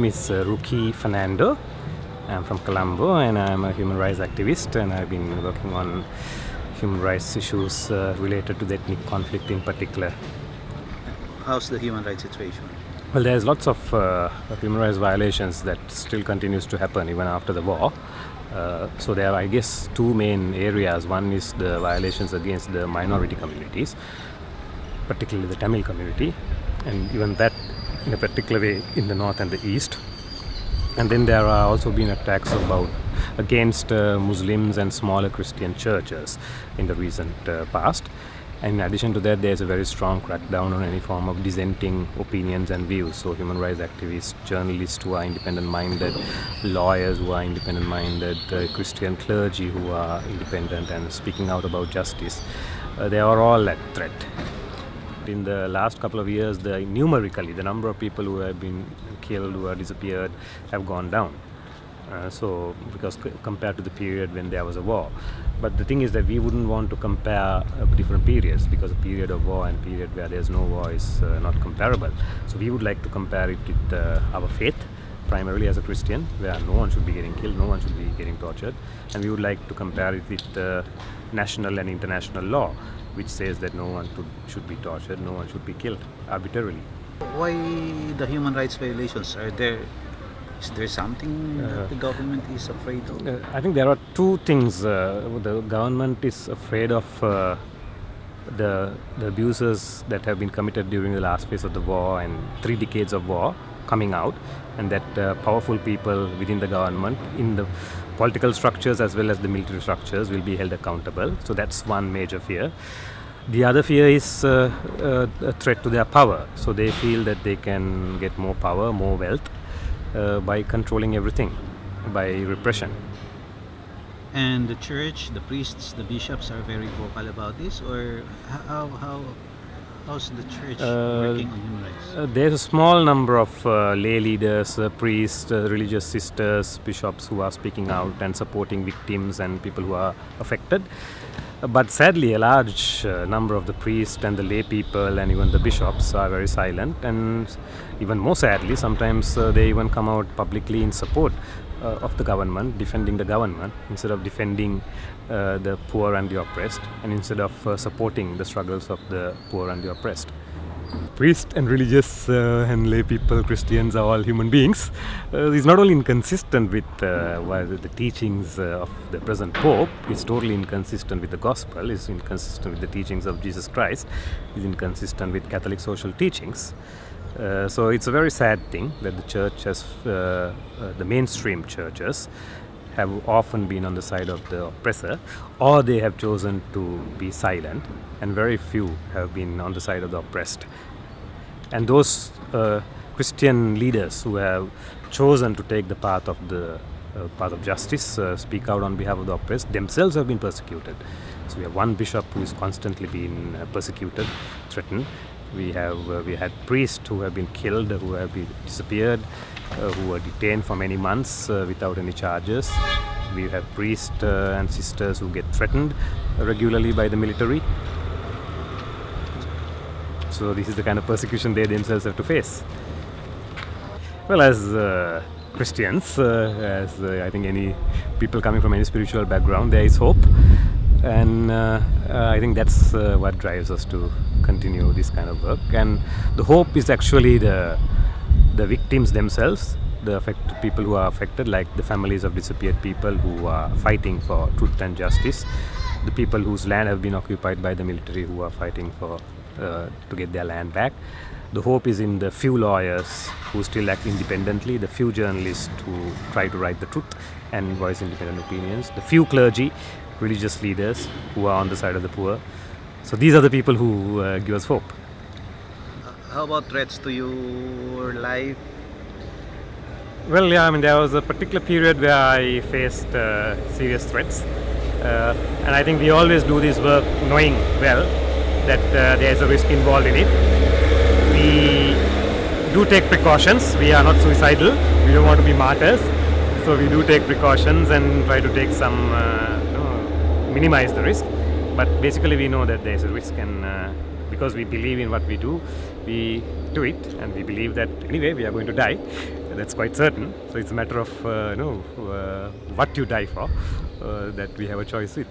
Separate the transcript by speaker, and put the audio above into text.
Speaker 1: name is Ruki Fernando. I'm from Colombo and I'm a human rights activist, and I've been working on human rights issues related to the ethnic conflict in particular.
Speaker 2: How's the human rights situation?
Speaker 1: Well, there's lots of human rights violations that still continues to happen even after the war. So there are, I guess, two main areas. One is the violations against the minority communities, particularly the Tamil community, and even that in a particular way in the north and the east. And then there are also been attacks against Muslims and smaller Christian churches in the recent past. And in addition to that, there's a very strong crackdown on any form of dissenting opinions and views. So human rights activists, journalists who are independent-minded, lawyers who are independent-minded, Christian clergy who are independent and speaking out about justice, they are all at threat. In the last couple of years, numerically, the number of people who have been killed, who have disappeared, have gone down. Because compared to the period when there was a war. But the thing is that we wouldn't want to compare different periods, because a period of war and period where there's no war is not comparable. So we would like to compare it with our faith, primarily as a Christian, where no one should be getting killed, no one should be getting tortured. And we would like to compare it with national and international law, which says that no one should be tortured, no one should be killed arbitrarily.
Speaker 2: Why the human rights violations? Is there something that the government is afraid of?
Speaker 1: I think there are two things. The government is afraid of the abuses that have been committed during the last phase of the war and 3 decades of war coming out, and that powerful people within the government, in the political structures as well as the military structures, will be held accountable. So that's one major fear. The other fear is a threat to their power. So they feel that they can get more power, more wealth, by controlling everything, by repression.
Speaker 2: And the church, the priests, the bishops are very vocal about this, or how's the church working on human rights?
Speaker 1: There's a small number of lay leaders, priests, religious sisters, bishops who are speaking out and supporting victims and people who are affected. But sadly, a large number of the priests and the lay people and even the bishops are very silent, and even more sadly, sometimes they even come out publicly in support of the government, defending the government, instead of defending the poor and the oppressed, and instead of supporting the struggles of the poor and the oppressed. Priests and religious and lay people, Christians, are all human beings. It's not only inconsistent with the teachings of the present Pope, it's totally inconsistent with the gospel, it's inconsistent with the teachings of Jesus Christ, it's inconsistent with Catholic social teachings. So it's a very sad thing that the church has, the mainstream churches, have often been on the side of the oppressor, or they have chosen to be silent, and very few have been on the side of the oppressed. And those Christian leaders who have chosen to take the path of justice, speak out on behalf of the oppressed, themselves have been persecuted. So we have one bishop who is constantly being persecuted, threatened. We had priests who have been killed, who have been disappeared, who were detained for many months without any charges. We have priests and sisters who get threatened regularly by the military. So this is the kind of persecution they themselves have to face. Well, as Christians, as I think any people coming from any spiritual background, there is hope. And I think that's what drives us to continue this kind of work. And the hope is actually the victims themselves, the people who are affected, like the families of disappeared people who are fighting for truth and justice, the people whose land have been occupied by the military who are fighting to get their land back. The hope is in the few lawyers who still act independently, the few journalists who try to write the truth and voice independent opinions, the few clergy, religious leaders who are on the side of the poor. So these are the people who give us hope.
Speaker 2: How about threats to your life?
Speaker 1: Well, yeah, I mean, there was a particular period where I faced serious threats. And I think we always do this work knowing well that there's a risk involved in it. We do take precautions. We are not suicidal. We don't want to be martyrs. So we do take precautions and try to take some, minimize the risk. But basically we know that there's a risk, and because we believe in what we do it, and we believe that anyway we are going to die. That's quite certain. So it's a matter of what you die for that we have a choice with.